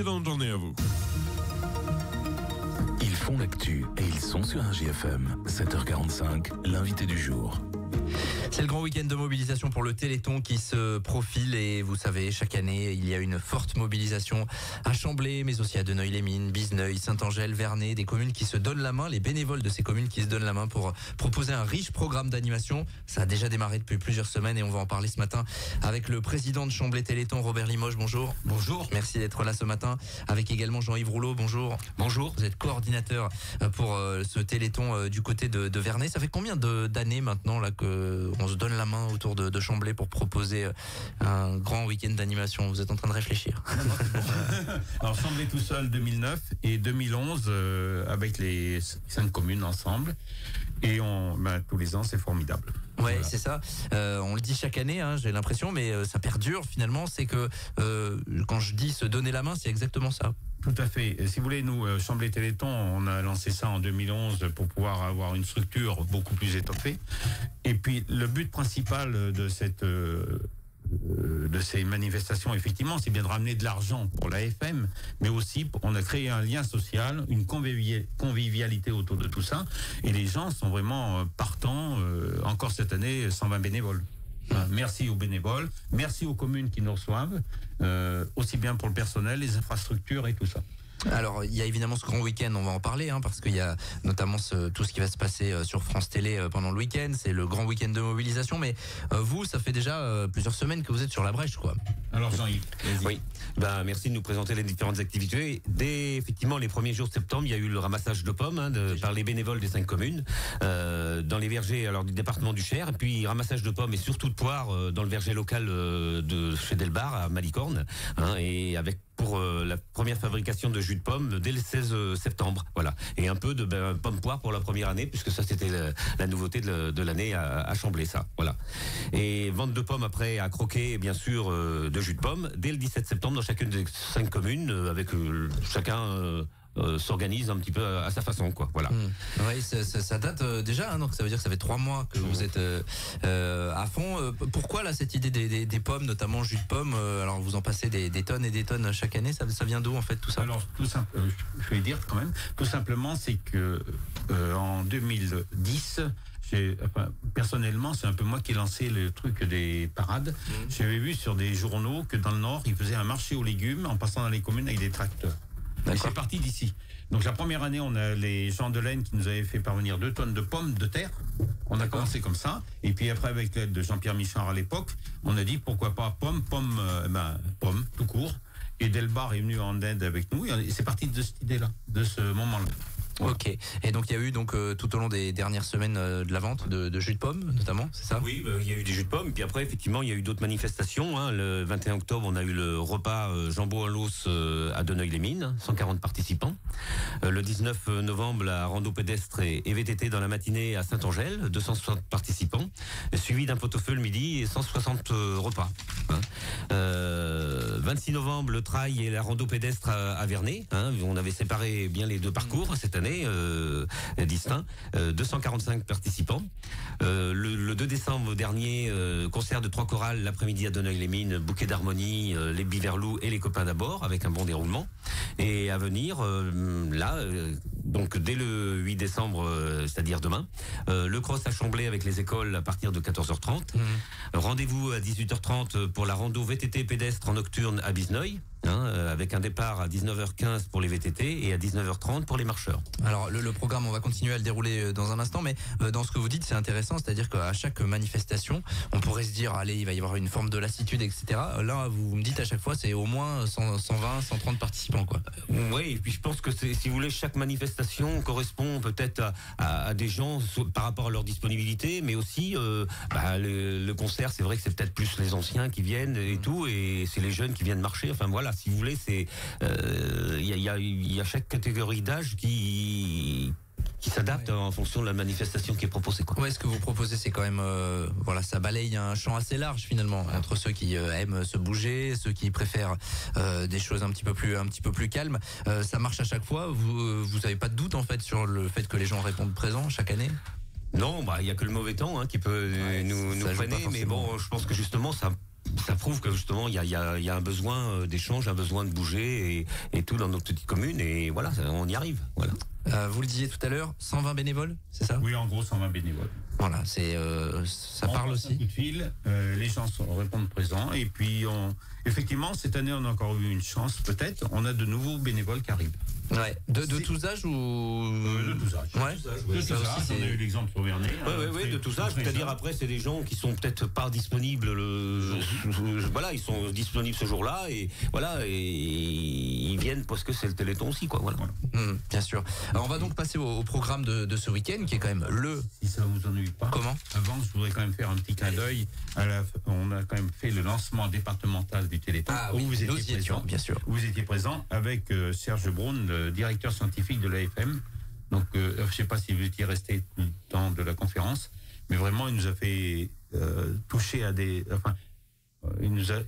excellente journée à vous. Ils font l'actu et ils sont sur un JFM. 7h45, l'invité du jour. C'est le grand week-end de mobilisation pour le Téléthon qui se profile et vous savez, chaque année, il y a une forte mobilisation à Chamblay, mais aussi à Deneuille-les-Mines, Bizeneuille, Saint-Angèle, Vernet, des communes qui se donnent la main, les bénévoles de ces communes qui se donnent la main pour proposer un riche programme d'animation. Ça a déjà démarré depuis plusieurs semaines et on va en parler ce matin avec le président de Chamblay Téléthon, Robert Limoges. Bonjour. Bonjour. Merci d'être là ce matin. Avec également Jean-Yves Rouleau. Bonjour. Bonjour. Vous êtes coordinateur pour ce Téléthon du côté de Vernet. Ça fait combien d'années maintenant là que on se donne la main autour de Chamblay pour proposer un grand week-end d'animation? Vous êtes en train de réfléchir. Alors Chamblay tout seul 2009 et 2011 avec les 5 communes ensemble et tous les ans c'est formidable. Ouais, Voilà. c'est ça. On le dit chaque année, hein, j'ai l'impression, mais ça perdure finalement. C'est que quand je dis se donner la main, c'est exactement ça. Tout à fait. Et si vous voulez, nous, Chamblay Téléthon, on a lancé ça en 2011 pour pouvoir avoir une structure beaucoup plus étoffée. Et puis, le but principal de ces manifestations, effectivement, c'est bien de ramener de l'argent pour l'AFM, mais aussi, on a créé un lien social, une convivialité autour de tout ça. Et les gens sont vraiment partants. Encore cette année, 120 bénévoles. Merci aux bénévoles, merci aux communes qui nous reçoivent, aussi bien pour le personnel, les infrastructures et tout ça. Alors, il y a évidemment ce grand week-end, on va en parler, hein, parce qu'il y a notamment tout ce qui va se passer sur France Télé pendant le week-end. C'est le grand week-end de mobilisation, mais vous, ça fait déjà plusieurs semaines que vous êtes sur la brèche, quoi. Alors Jean-Yves, vas-y. Oui, merci de nous présenter les différentes activités. Dès effectivement les premiers jours de septembre, il y a eu le ramassage de pommes par les bénévoles des 5 communes dans les vergers du département du Cher, et puis ramassage de pommes et surtout de poires dans le verger local de chez Delbar à Malicorne, et avec pour la première fabrication de jus de pomme dès le 16 septembre, voilà. Et un peu de pomme poire pour la première année, puisque ça c'était la nouveauté de l'année à Chamblay, ça, voilà. Et vente de pommes après à croquer, bien sûr, de jus de pomme dès le 17 septembre dans chacune des 5 communes, avec chacun s'organise un petit peu à sa façon, quoi, voilà. Oui, ça date déjà, hein, donc ça veut dire que ça fait 3 mois que vous êtes à fond. Pourquoi là cette idée des pommes, notamment jus de pomme, alors vous en passez des tonnes et des tonnes chaque année, ça vient d'où en fait tout ça? Alors tout simple, je vais dire quand même, tout simplement c'est que en 2010, personnellement, c'est un peu moi qui ai lancé le truc des parades. J'avais vu sur des journaux que dans le Nord, ils faisaient un marché aux légumes en passant dans les communes avec des tracteurs. Et c'est parti d'ici. Donc la première année, on a les gens de l'Aisne qui nous avaient fait parvenir 2 tonnes de pommes de terre. On a commencé comme ça. Et puis après, avec l'aide de Jean-Pierre Michard à l'époque, on a dit pourquoi pas pommes, tout court. Et Delbar est venu en aide avec nous. Et c'est parti de cette idée-là, de ce moment-là. Voilà. Ok. Et donc il y a eu tout au long des dernières semaines de la vente de jus de pomme, notamment, c'est ça? Oui, il y a eu des jus de pommes, puis après effectivement il y a eu d'autres manifestations. Le 21 octobre, on a eu le repas jambon à l'os à Deneuille-les-Mines, 140 participants. Le 19 novembre, la rando pédestre et VTT dans la matinée à Saint-Angèle, 260 participants, suivi d'un pot-au-feu le midi et 160 repas. 26 novembre, le trail et la rando pédestre à Vernet. On avait séparé bien les 2 parcours cette année. Distincts, 245 participants. Le 2 décembre dernier, concert de 3 chorales l'après-midi à Deneuille-les-Mines, Bouquet d'harmonie, les Biverlous et les copains d'abord, avec un bon déroulement. Et à venir, donc dès le 8 décembre, c'est-à-dire demain, le cross à Chamblay avec les écoles à partir de 14h30. Rendez-vous à 18h30 pour la rando VTT pédestre en nocturne à Bizeneuille. Avec un départ à 19h15 pour les VTT et à 19h30 pour les marcheurs. Alors le programme, on va continuer à le dérouler dans un instant, mais dans ce que vous dites, c'est intéressant, c'est-à-dire qu'à chaque manifestation, on pourrait se dire, allez, il va y avoir une forme de lassitude, etc. Là, vous me dites à chaque fois, c'est au moins 120, 130 participants, quoi. Oui, et puis je pense que si vous voulez, chaque manifestation correspond peut-être à des gens par rapport à leur disponibilité, mais aussi le concert, c'est vrai que c'est peut-être plus les anciens qui viennent et tout, et c'est les jeunes qui viennent marcher. Enfin voilà, si vous voulez, c'est il y a chaque catégorie d'âge qui s'adapte en fonction de la manifestation qui est proposée, quoi. Ouais, ce que vous proposez, c'est quand même ça balaye un champ assez large finalement, entre ceux qui aiment se bouger, ceux qui préfèrent des choses un petit peu plus calmes. Ça marche à chaque fois. Vous avez pas de doute en fait sur le fait que les gens répondent présents chaque année? Non, il y a que le mauvais temps qui peut nous freiner, mais bon, je pense que justement ça ça prouve que justement il y a un besoin d'échange, un besoin de bouger et tout dans nos petites communes, et voilà, on y arrive. Voilà. Vous le disiez tout à l'heure, 120 bénévoles, c'est ça? Oui, en gros, 120 bénévoles. Voilà, ça parle passe un aussi. coup de fil, les gens répondent présents, et puis effectivement, cette année, on a encore eu une chance, peut-être, on a de nouveaux bénévoles qui arrivent. Ouais. De tous âges ou De tous âges. Ouais. De tous Ça aussi, âges, on a eu l'exemple sur Vernet. Oui, de tout ça. C'est-à-dire après, c'est des gens qui sont peut-être pas disponibles. Voilà, ils sont disponibles ce jour-là et voilà, et ils viennent parce que c'est le Téléthon aussi, quoi. Voilà. Bien sûr. Alors on va donc passer au programme de ce week-end, qui est quand même Si ça vous ennuie pas. Comment? Avant, je voudrais quand même faire un petit clin d'œil. On a quand même fait le lancement départemental du Téléthon. Ah oui, où vous nous y étiez étions, présent. bien sûr. Vous étiez présent avec Serge Braun, le directeur scientifique de l'AFM. Donc, je ne sais pas si vous étiez resté tout le temps de la conférence, mais vraiment, il nous a fait toucher à des... Enfin,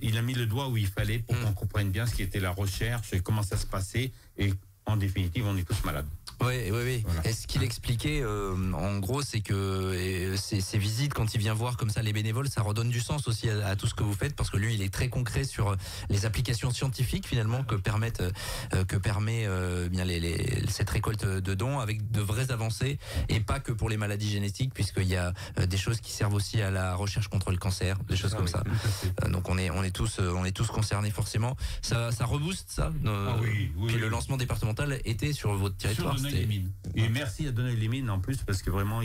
il a mis le doigt où il fallait pour qu'on comprenne bien ce qui était la recherche et comment ça se passait. Et en définitive, on est tous malades. Oui. Voilà. Et ce qu'il expliquait, en gros, c'est que ces visites, quand il vient voir comme ça les bénévoles, ça redonne du sens aussi à tout ce que vous faites, parce que lui, il est très concret sur les applications scientifiques finalement que permet bien cette récolte de dons avec de vraies avancées, et pas que pour les maladies génétiques, puisqu'il y a des choses qui servent aussi à la recherche contre le cancer, des choses comme ça. Donc on est tous concernés forcément. Ça rebooste ça. Oui. Puis le lancement départemental était sur votre territoire. Et merci à Donneuil-les-Mines en plus, parce que vraiment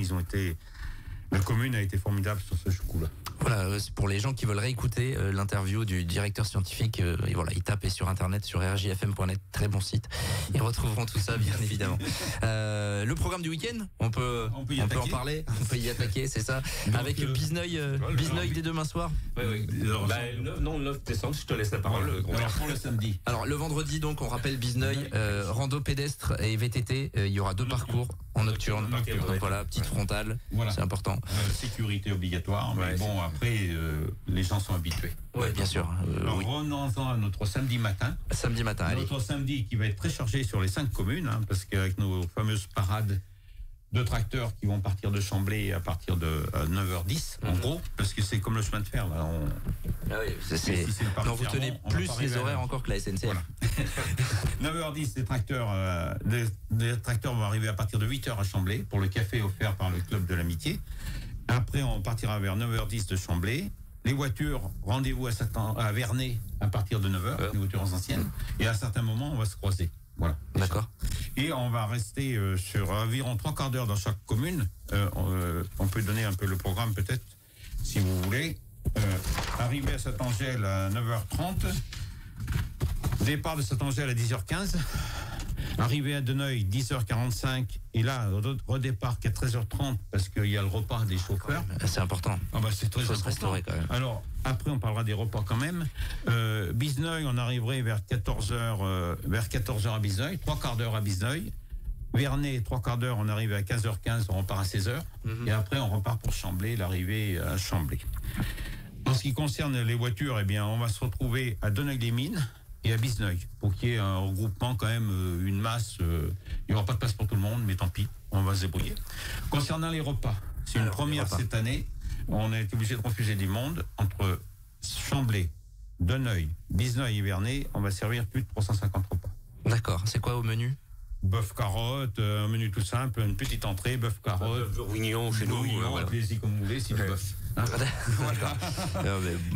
la commune a été formidable sur ce coup-là. Voilà, c'est pour les gens qui veulent réécouter l'interview du directeur scientifique, et voilà, ils tapent sur internet sur rjfm.net, très bon site. Ils retrouveront tout ça, bien évidemment. Le programme du week-end, on peut en parler, on peut y attaquer, c'est ça. Donc, avec Bizneuil dès demain soir. Oui. Le 9 décembre, je te laisse la parole. Alors pour le samedi. Alors le vendredi, donc, on rappelle Bizneuil, rando pédestre et VTT. Il y aura 2 parcours en nocturne. Donc voilà, petite frontale, c'est important. Sécurité obligatoire, mais bon, après, les gens sont habitués. Oui, bien sûr. Revenons-en à notre samedi matin. Samedi matin, allez. Notre samedi qui va être très chargé sur les 5 communes, parce qu'avec nos fameuses parades de tracteurs qui vont partir de Chamblay à partir de 9h10, en gros, parce que c'est comme le chemin de fer, là. Non, vous tenez plus les horaires encore que la SNCF. Voilà. 9h10, les tracteurs vont arriver à partir de 8h à Chamblay pour le café offert par le Club de l'Amitié. Après, on partira vers 9h10 de Chamblay. Les voitures, rendez-vous à Vernet à partir de 9h, les voitures anciennes. Et à certains moments, on va se croiser. Voilà. D'accord. Et on va rester sur environ 3/4 d'heure dans chaque commune. On peut donner un peu le programme peut-être, si vous voulez. Arriver à Saint-Angèle à 9h30. Départ de Saint-Angèle à 10h15. Arrivé à Donneuil, 10h45, et là, redépart qu'à 13h30, parce qu'il y a le repas des chauffeurs. C'est important. C'est très important. Se restaurer quand même. Alors, après, on parlera des repas quand même. Bizneuil, on arriverait vers 14h à Bizneuil, 3/4 d'heure à Bizneuil. Vernet, 3/4 d'heure, on arrive à 15h15, on repart à 16h. Et après, on repart pour Chamblay, l'arrivée à Chamblay. En ce qui concerne les voitures, eh bien, on va se retrouver à Donneuil-les-Mines et à Bizneuil, pour qu'il y ait un regroupement quand même, une masse. Il n'y aura pas de place pour tout le monde, mais tant pis, on va se débrouiller. Concernant les repas, c'est une première cette année. On a été obligé de refuser du monde. Entre Chamblay, Donneuil, Bizneuil et Vernet, on va servir plus de 350 repas. D'accord. C'est quoi au menu? Bœuf carotte, un menu tout simple, une petite entrée, bœuf carotte, bourguignon chez nous. Appelez-y comme vous voulez, si du bœuf. Voilà.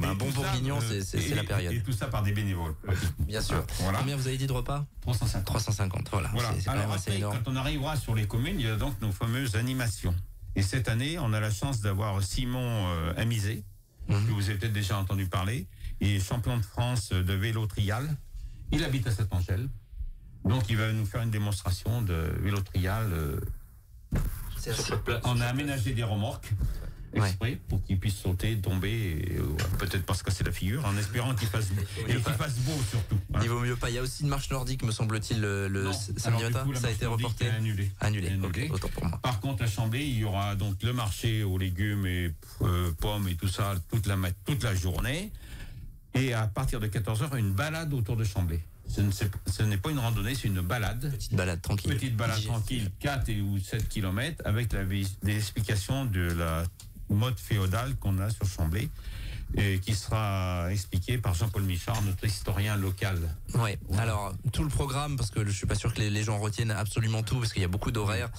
Un bon bourguignon, c'est la période. Et tout ça par des bénévoles. Bien sûr. Voilà. Combien vous avez dit de repas? 350. Voilà. C'est quand même assez après, énorme. quand on arrivera sur les communes, il y a donc nos fameuses animations. Et cette année, on a la chance d'avoir Simon Amizé, que vous avez peut-être déjà entendu parler, et champion de France de vélo trial. Il habite à Saint-Angèle. Donc, il va nous faire une démonstration de vélo trial. On a aménagé des remorques exprès pour qu'il puisse sauter, tomber, et peut-être pas se casser la figure, en espérant qu'il fasse beau. Et qu'il fasse beau surtout. Il vaut mieux pas. Il y a aussi une marche nordique, me semble-t-il, le samedi matin. Ça a été reporté. Annulé. Ok, autant pour moi. Par contre, à Chamblay, il y aura donc le marché aux légumes et pommes et tout ça toute la journée. Et à partir de 14h, une balade autour de Chamblay. Ce n'est pas une randonnée, c'est une balade. Petite balade tranquille. 4 ou 7 km, avec des explications de la mode féodale qu'on a sur Chamblay. et qui sera expliqué par Jean-Paul Michard, notre historien local. Ouais. Alors tout le programme, parce que je suis pas sûr que les gens retiennent absolument tout, parce qu'il y a beaucoup d'horaires.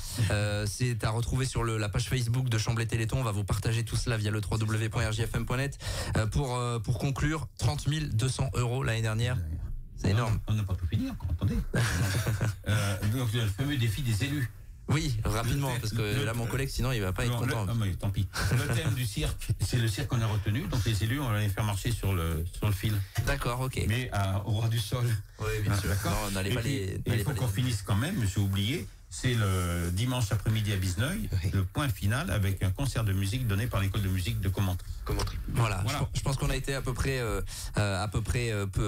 C'est à retrouver sur la page Facebook de Chamblay Téléthon. On va vous partager tout cela via le www.rjfm.net. Pour conclure, 30 200 € l'année dernière. C'est énorme. On n'a pas tout fini encore, attendez. Donc le fameux défi des élus. Oui, rapidement, parce que là, mon collègue, sinon, il va pas être content. Mais tant pis. Le thème du cirque, c'est le cirque qu'on a retenu. Donc les élus, on va les faire marcher sur le fil. D'accord, ok. Mais au ras du sol. Oui, bien sûr. D'accord. Non, on n'allait pas les. Il faut qu'on finisse quand même, j'ai oublié. C'est le dimanche après-midi à Bizneuil, le point final avec un concert de musique donné par l'école de musique de Commentry. Voilà. Je pense qu'on a été à peu près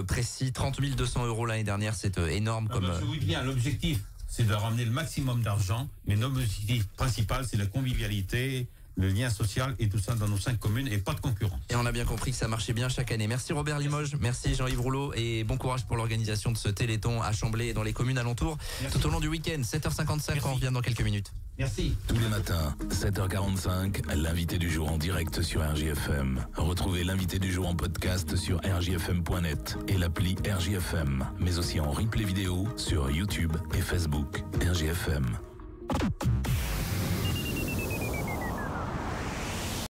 précis. 30 200 € l'année dernière, c'est énorme. Je vous dis bien, l'objectif, c'est de ramener le maximum d'argent, mais l'objectif principal, c'est la convivialité, le lien social et tout ça dans nos 5 communes et pas de concurrence. Et on a bien compris que ça marchait bien chaque année. Merci Robert Limoges, merci Jean-Yves Rouleau et bon courage pour l'organisation de ce Téléthon à Chamblay et dans les communes alentours. Merci. Tout au long du week-end, 7h55, merci. On revient dans quelques minutes. Merci. Tous les matins, 7h45, l'invité du jour en direct sur RJFM. Retrouvez l'invité du jour en podcast sur rjfm.net et l'appli RJFM, mais aussi en replay vidéo sur YouTube et Facebook. RJFM.